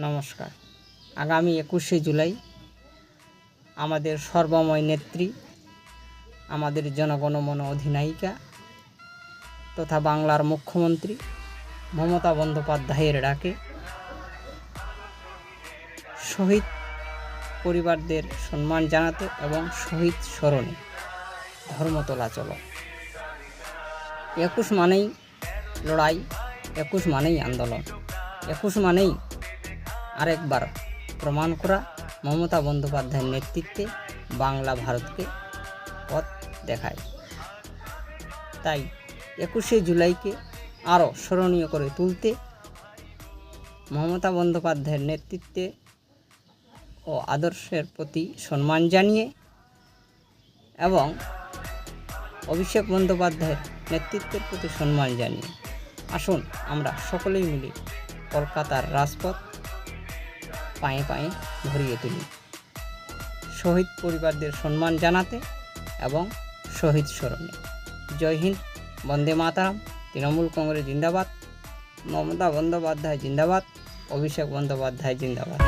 নমস্কার। আগামী 21শে জুলাই আমাদের সর্বময় নেত্রী, আমাদের জনগণমন অধিনায়িকা তথা বাংলার মুখ্যমন্ত্রী মমতা বন্দ্যোপাধ্যায়ের ডাকে শহীদ পরিবারদের সম্মান জানাতে এবং শহীদ স্মরণে ধর্মতলা চলো। 21 মানেই লড়াই, 21 মানেই আন্দোলন, 21 মানেই আরেকবার প্রমাণ করা মমতা বন্দ্যোপাধ্যায়ের নেতৃত্বে বাংলা ভারতকে পথ দেখায়। তাই 21শে জুলাইকে আরও স্মরণীয় করে তুলতে মমতা বন্দ্যোপাধ্যায়ের নেতৃত্বে ও আদর্শের প্রতি সম্মান জানিয়ে এবং অভিষেক বন্দ্যোপাধ্যায়ের নেতৃত্বের প্রতি সম্মান জানিয়ে আসুন আমরা সকলেই মিলে কলকাতার রাজপথ পায়ে পায়ে ভরিয়ে তুলি, শহীদ পরিবারদের সম্মান জানাতে এবং শহীদ স্মরণে। জয় হিন্দ, বন্দে মাতরম, তৃণমূল কংগ্রেস জিন্দাবাদ, মমতা বন্দ্যোপাধ্যায় জিন্দাবাদ, অভিষেক বন্দ্যোপাধ্যায় জিন্দাবাদ।